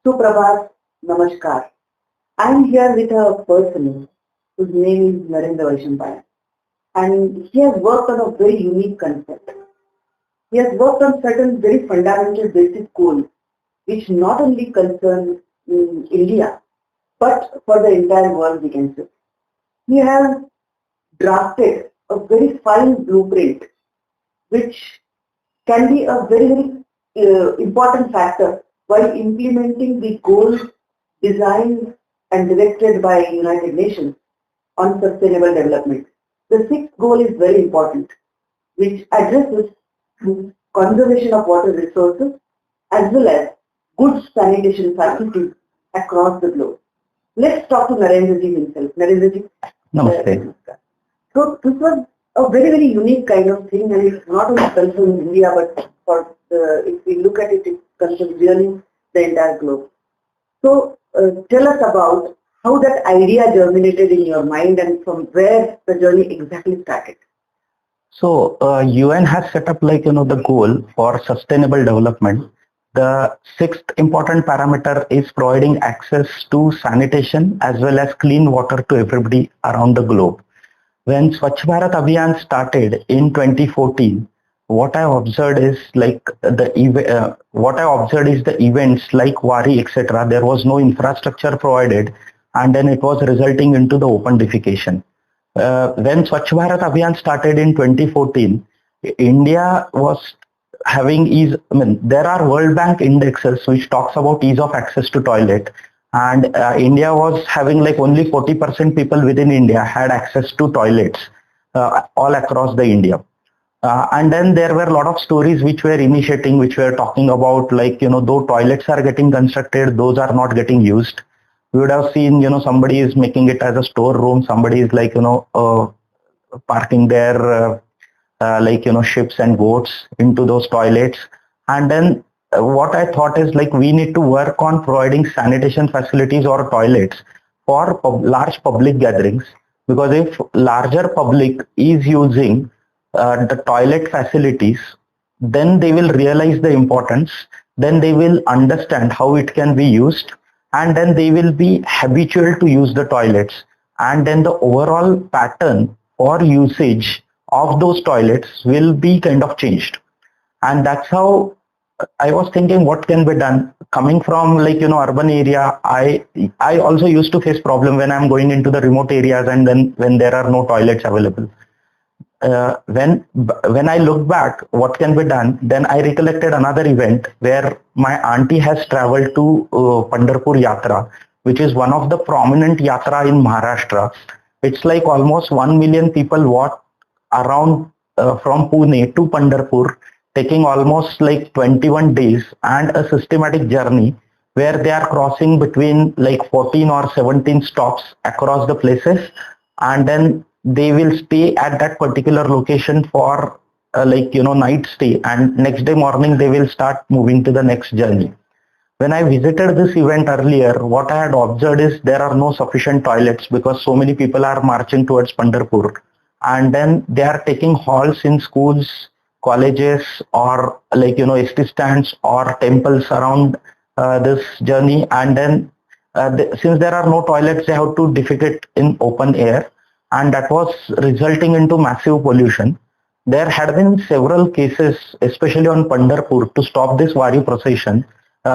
Suprabhat, Namaskar. I am here with a person whose name is Narendra Vaishampayan, and he has worked on a very unique concept. He has worked on certain very fundamental basic goals which not only concern India but for the entire world, we can say. He has drafted a very fine blueprint which can be a very important factor while implementing the goals designed and directed by United Nations on sustainable development. The sixth goal is very important, which addresses conservation of water resources as well as good sanitation facilities across the globe. Let's talk to Narendraji himself. Narendraji. Namaste. So this was a very unique kind of thing, and it's not only concerned India, but if we look at it, it concerns really the entire globe. So tell us about how that idea germinated in your mind and from where the journey exactly started. So UN has set up the goal for sustainable development. The sixth important parameter is providing access to sanitation as well as clean water to everybody around the globe. When Swachh Bharat Abhiyan started in 2014, what I observed is the events like Wari, etc. There was no infrastructure provided, and then it was resulting into the open defecation. When Swachh Bharat Abhiyan started in 2014, India was having there are World Bank indexes which talks about ease of access to toilet, and India was having only 40% people within India had access to toilets all across the India. And then there were a lot of stories which were initiating, which were talking about though toilets are getting constructed, those are not getting used. We would have seen, somebody is making it as a storeroom, somebody is parking their ships and boats into those toilets. And then what I thought is we need to work on providing sanitation facilities or toilets for large public gatherings, because if larger public is using the toilet facilities, then they will realize the importance, then they will understand how it can be used, and then they will be habitual to use the toilets, and then the overall pattern or usage of those toilets will be kind of changed. And that's how I was thinking what can be done. Coming from urban area, I also used to face problem when I'm going into the remote areas and then when there are no toilets available. When I look back what can be done, then I recollected another event where my auntie has traveled to Pandharpur Yatra, which is one of the prominent yatra in Maharashtra. It's almost 1 million people walk around from Pune to Pandharpur, taking almost 21 days and a systematic journey where they are crossing between 14 or 17 stops across the places, and then they will stay at that particular location for night stay, and next day morning they will start moving to the next journey. When I visited this event earlier, what I had observed is there are no sufficient toilets because so many people are marching towards Pandharpur, and then they are taking halls in schools, colleges, or ST stands or temples around this journey, and then since there are no toilets, they have to defecate in open air, and that was resulting into massive pollution. There had been several cases, especially on Pandharpur, to stop this Wari procession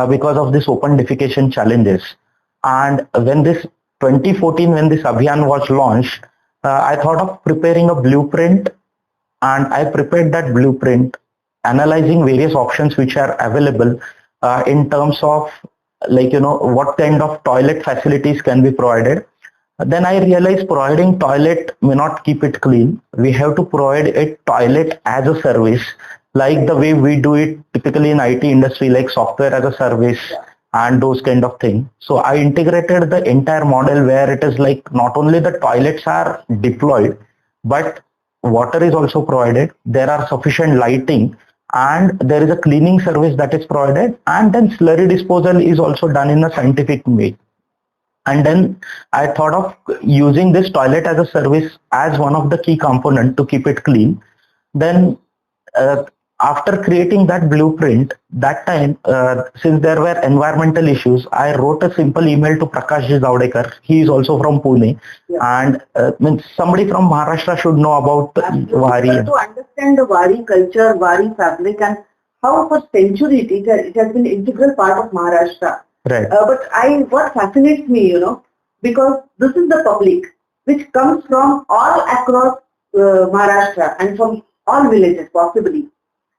because of this open defecation challenges. And when this 2014, when this Abhiyan was launched, I thought of preparing a blueprint, and I prepared that blueprint, analyzing various options which are available in terms of what kind of toilet facilities can be provided. Then I realized providing toilet may not keep it clean. We have to provide a toilet as a service, like the way we do it typically in IT industry, like software as a service and those kind of things. So I integrated the entire model where it is not only the toilets are deployed, but water is also provided. There are sufficient lighting, and there is a cleaning service that is provided, and then slurry disposal is also done in a scientific way. And then I thought of using this toilet as a service as one of the key components to keep it clean. Then after creating that blueprint, that time, since there were environmental issues, I wrote a simple email to Prakash Javadekar. He is also from Pune, and means somebody from Maharashtra should know about Wari. To understand the Wari culture, Wari fabric, and how for centuries it has been integral part of Maharashtra. Right. What fascinates me, because this is the public which comes from all across Maharashtra and from all villages possibly,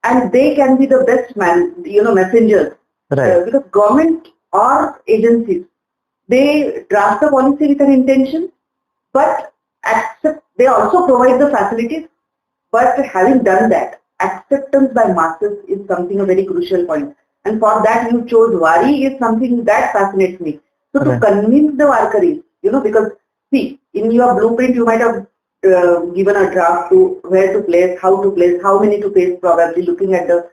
and they can be the best messengers. Right. Because government or agencies, they draft the policy with an intention, but they also provide the facilities. But having done that, acceptance by masses is something a very crucial point. And for that you chose Wari is something that fascinates me. So to convince the Warkaris, because see, in your blueprint you might have given a draft to where to place, how many to place, probably looking at the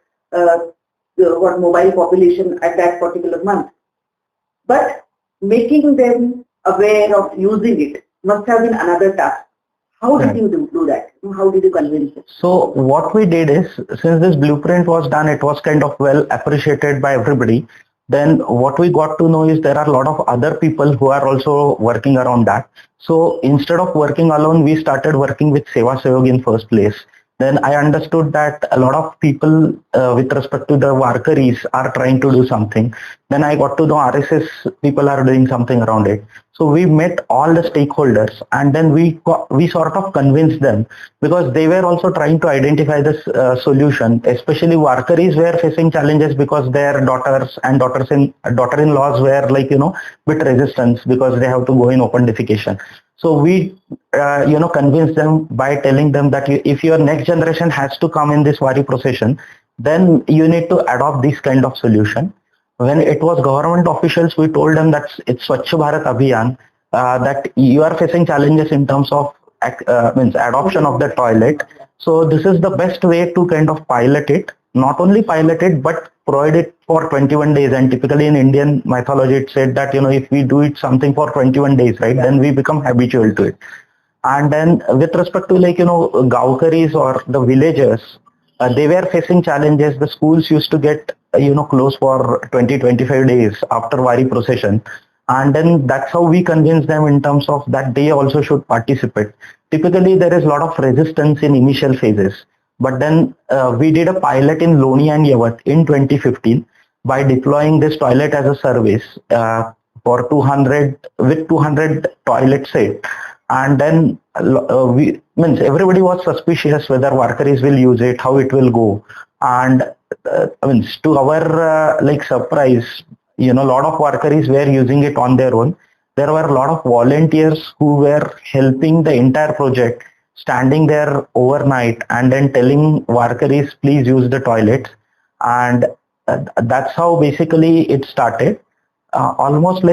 what mobile population at that particular month. But making them aware of using it must have been another task. How did you do that? How did you convince them? So what we did is, since this blueprint was done, it was kind of well appreciated by everybody. Then what we got to know is there are a lot of other people who are also working around that. So instead of working alone, we started working with Seva Sehog in first place. Then I understood that a lot of people with respect to the Warkaris are trying to do something. Then I got to know RSS people are doing something around it. So we met all the stakeholders, and then we sort of convinced them, because they were also trying to identify this solution. Especially Warkaris were facing challenges because their daughters and daughter-in-laws were bit resistance because they have to go in open defecation. So we convinced them by telling them that if your next generation has to come in this Wari procession, then you need to adopt this kind of solution. When it was government officials, we told them that it's Swachh Bharat Abhiyan, that you are facing challenges in terms of adoption of the toilet. So this is the best way to kind of pilot it. Not only pilot it, but provide it for 21 days. And typically in Indian mythology, it said that, if we do it something for 21 days, right, then we become habitual to it. And then with respect to Gaokaris or the villagers, they were facing challenges. The schools used to get, closed for 20-25 days after Wari procession. And then that's how we convince them in terms of that they also should participate. Typically, there is a lot of resistance in initial phases. But then we did a pilot in Loni and Yavat in 2015 by deploying this toilet as a service for 200 toilet set. And then everybody was suspicious whether Warkaris will use it, how it will go. And to our surprise, a lot of Warkaris were using it on their own. There were a lot of volunteers who were helping the entire project, standing there overnight and then telling Warkaris, please use the toilets. And that's how basically it started. Almost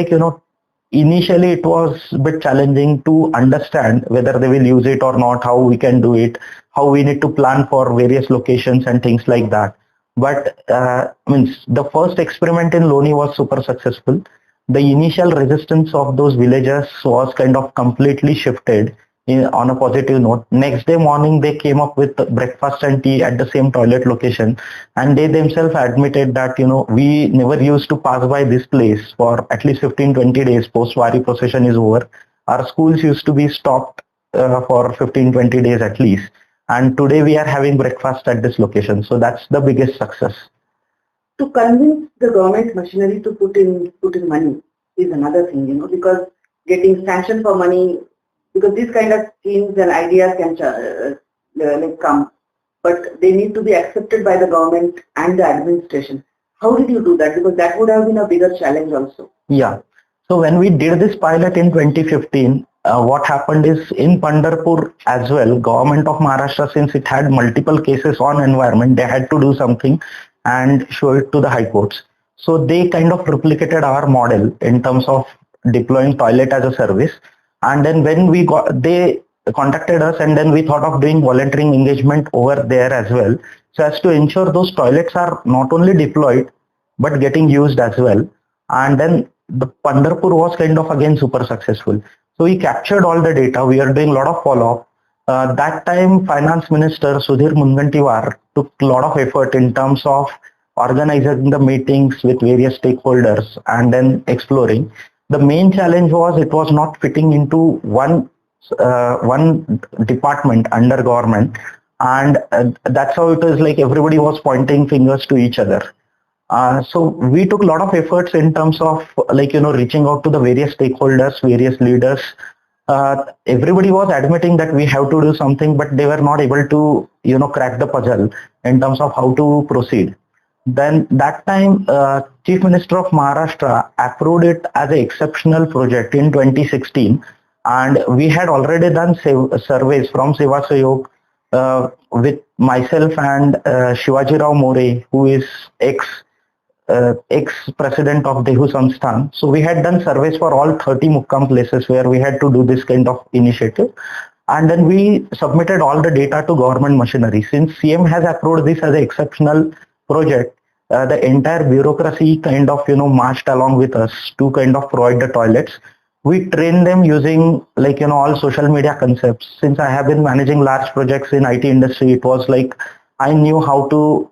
initially it was a bit challenging to understand whether they will use it or not, how we can do it, how we need to plan for various locations and things like that. But the first experiment in Loni was super successful. The initial resistance of those villagers was kind of completely shifted on a positive note. Next day morning, they came up with breakfast and tea at the same toilet location, and they themselves admitted that we never used to pass by this place for at least 15-20 days post Wari procession is over. Our schools used to be stopped for 15-20 days at least, and today we are having breakfast at this location. So that's the biggest success. To convince the government machinery to put in money is another thing, because getting sanction for money, because these kind of schemes and ideas can come, but they need to be accepted by the government and the administration. How did you do that? Because that would have been a bigger challenge also. Yeah. So when we did this pilot in 2015, what happened is in Pandharpur as well, government of Maharashtra, since it had multiple cases on environment, they had to do something and show it to the high courts. So they kind of replicated our model in terms of deploying toilet as a service. And then when they contacted us, and then we thought of doing volunteering engagement over there as well, so as to ensure those toilets are not only deployed but getting used as well. And then the Pandharpur was kind of again super successful. So we captured all the data. We are doing a lot of follow-up. That time, Finance Minister Sudhir Mungantiwar took a lot of effort in terms of organizing the meetings with various stakeholders and then exploring. The main challenge was it was not fitting into one department under government, and that's how it was like everybody was pointing fingers to each other. So we took a lot of efforts in terms of reaching out to the various stakeholders, various leaders. Everybody was admitting that we have to do something, but they were not able to crack the puzzle in terms of how to proceed. Then that time, Chief Minister of Maharashtra approved it as an exceptional project in 2016, and we had already done surveys from Seva Sahayog with myself and Shivaji Rao More, who is ex-president of Dehu Samsthan. So we had done surveys for all 30 Mukkam places where we had to do this kind of initiative. And then we submitted all the data to government machinery. Since CM has approved this as an exceptional project, the entire bureaucracy kind of, marched along with us to kind of provide the toilets. We trained them using all social media concepts. Since I have been managing large projects in IT industry, it was like I knew how to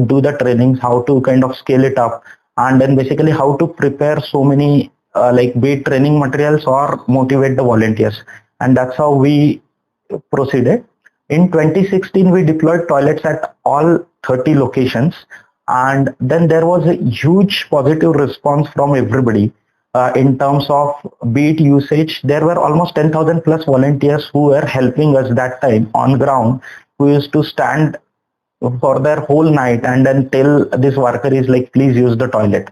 do the trainings, how to kind of scale it up, and then basically how to prepare so many be it training materials or motivate the volunteers. And that's how we proceeded. In 2016, we deployed toilets at all 30 locations, and then there was a huge positive response from everybody. In terms of beat usage, there were almost 10,000 plus volunteers who were helping us that time on ground, who used to stand for their whole night and then tell this Warkaris like, please use the toilet.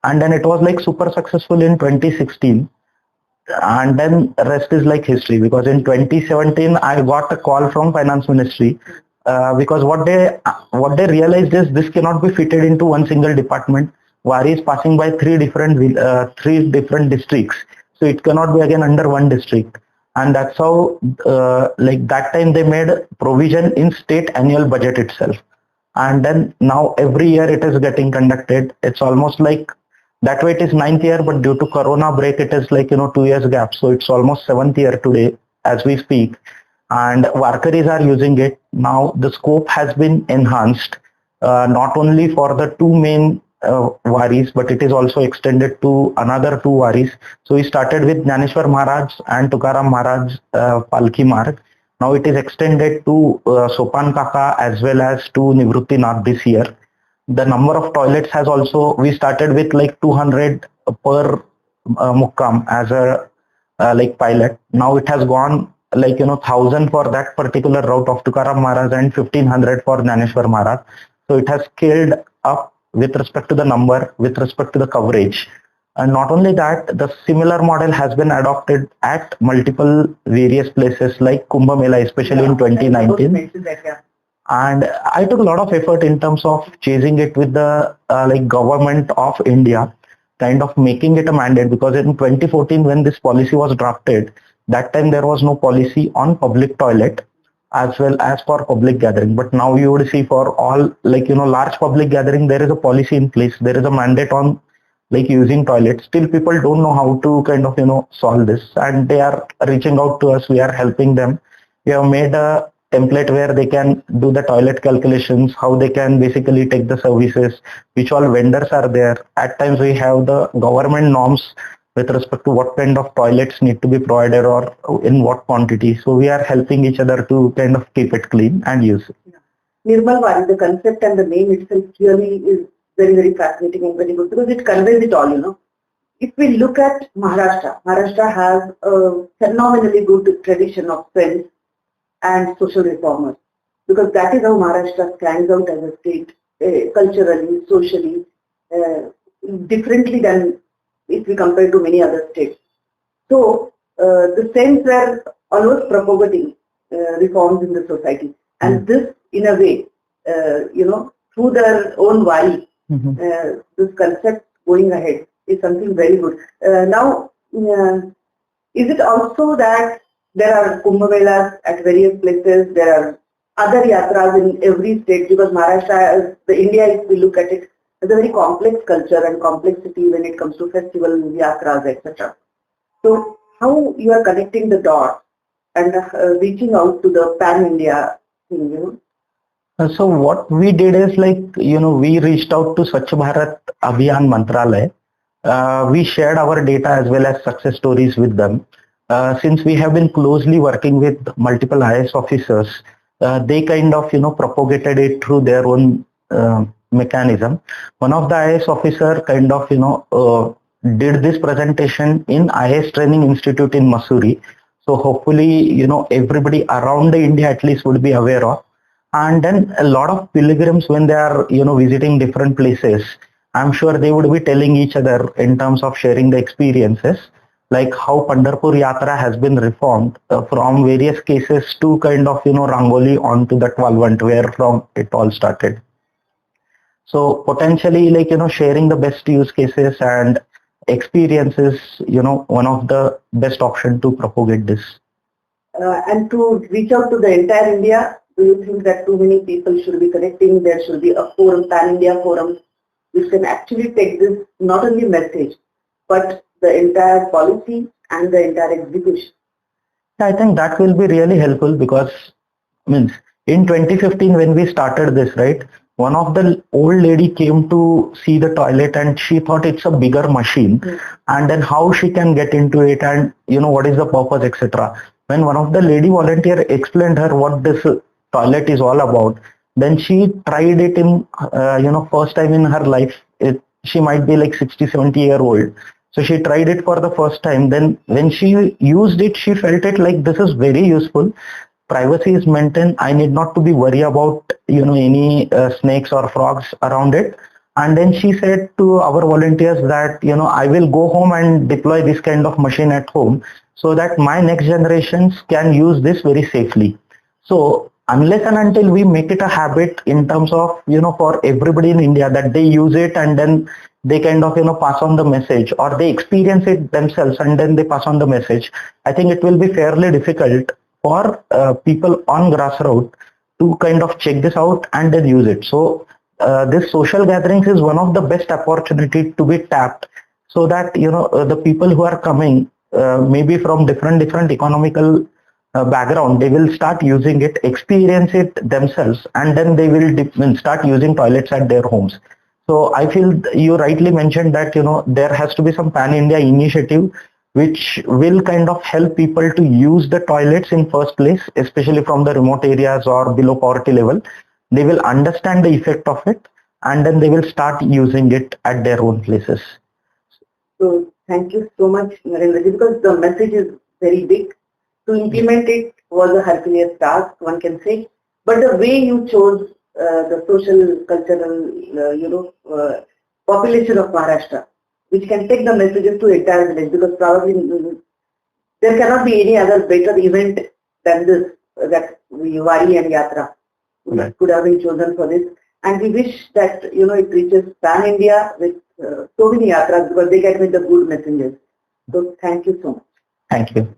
And then it was like super successful in 2016. And then rest is like history, because in 2017 I got a call from finance ministry, because what they realized is this cannot be fitted into one single department. Wari is passing by three different districts, so it cannot be again under one district. And that's how that time they made provision in state annual budget itself. And then now every year it is getting conducted. It's almost like that way it is 9th year, but due to Corona break, it is 2 years gap. So it's almost 7th year today as we speak. And Warkaris are using it. Now the scope has been enhanced, not only for the two main Waris, but it is also extended to another two Waris. So we started with Jnaneshwar Maharaj and Tukaram Maharaj Palki Marg. Now it is extended to Sopan Kaka as well as to Nivrutti Nath this year. The number of toilets has also, we started with 200 per Mukkam as a pilot. Now it has gone 1,000 for that particular route of Tukaram Maharaj and 1,500 for Jnaneshwar Maharaj. So it has scaled up with respect to the number, with respect to the coverage. And not only that, the similar model has been adopted at multiple various places like Kumbh Mela, especially in 2019. And I took a lot of effort in terms of chasing it with the government of India, kind of making it a mandate, because in 2014 when this policy was drafted, that time there was no policy on public toilet as well as for public gathering. But now you would see for all large public gathering, there is a policy in place. There is a mandate on using toilets. Still people don't know how to kind of solve this, and they are reaching out to us. We are helping them. We have made a template where they can do the toilet calculations, how they can basically take the services, which all vendors are there. At times we have the government norms with respect to what kind of toilets need to be provided or in what quantity. So we are helping each other to kind of keep it clean and use it. Nirmal Wari, the concept and the name itself really is very, very fascinating and very good, because it conveys it all. If we look at Maharashtra, Maharashtra has a phenomenally good tradition of friends and social reformers, because that is how Maharashtra stands out as a state, culturally, socially, differently than if we compare to many other states. So the Saints were always propagating reforms in the society, and this, in a way, through their own Wari, this concept going ahead is something very good. Now, is it also that there are Kumbh Melas at various places, there are other yatras in every state, because Maharashtra, India, if we look at it, has a very complex culture and complexity when it comes to festivals, yatras, etc. So how you are connecting the dots and reaching out to the pan-India thing, So what we did is we reached out to Swachh Bharat Abhiyan Mantralaya. We shared our data as well as success stories with them. Since we have been closely working with multiple IS officers, they kind of propagated it through their own mechanism. One of the IS officer kind of did this presentation in IS Training Institute in Mussoorie. So hopefully everybody around the India at least would be aware of. And then a lot of pilgrims, when they are visiting different places, I'm sure they would be telling each other in terms of sharing the experiences, like how Pandharpur Yatra has been reformed from various cases to kind of Rangoli onto the 12 where from it all started. So potentially sharing the best use cases and experiences, one of the best option to propagate this. And to reach out to the entire India, do you think that too many people should be connecting? There should be a forum, pan-India forum, which can actually take this not only message, but the entire policy and the entire execution. I think that will be really helpful because means in 2015 when we started this, right, one of the old lady came to see the toilet and she thought it's a bigger machine, and then how she can get into it and what is the purpose, etc. When one of the lady volunteer explained her what this toilet is all about, then she tried it in first time in her life. She might be like 60-70 year old. So she tried it for the first time. Then when she used it, she felt it like this is very useful. Privacy is maintained. I need not to be worried about any snakes or frogs around it. And then she said to our volunteers that I will go home and deploy this kind of machine at home so that my next generations can use this very safely. So unless and until we make it a habit in terms of for everybody in India that they use it and then they kind of pass on the message, or they experience it themselves and then they pass on the message, I think it will be fairly difficult for people on grassroots to kind of check this out and then use it. So this social gatherings is one of the best opportunity to be tapped, so that the people who are coming maybe from different economical background, they will start using it, experience it themselves, and then they will start using toilets at their homes. So I feel you rightly mentioned that there has to be some pan-India initiative which will kind of help people to use the toilets in first place, especially from the remote areas or below poverty level. They will understand the effect of it and then they will start using it at their own places. So thank you so much, Narendra, because the message is very big. To implement it was a Herculean task, one can say. But the way you chose the social, cultural, population of Maharashtra, which can take the messages to entire village, because probably there cannot be any other better event than this, that Wari and Yatra could have been chosen for this. And we wish that it reaches pan India with so many yatras, because they get with the good messengers. So thank you so much. Thank you.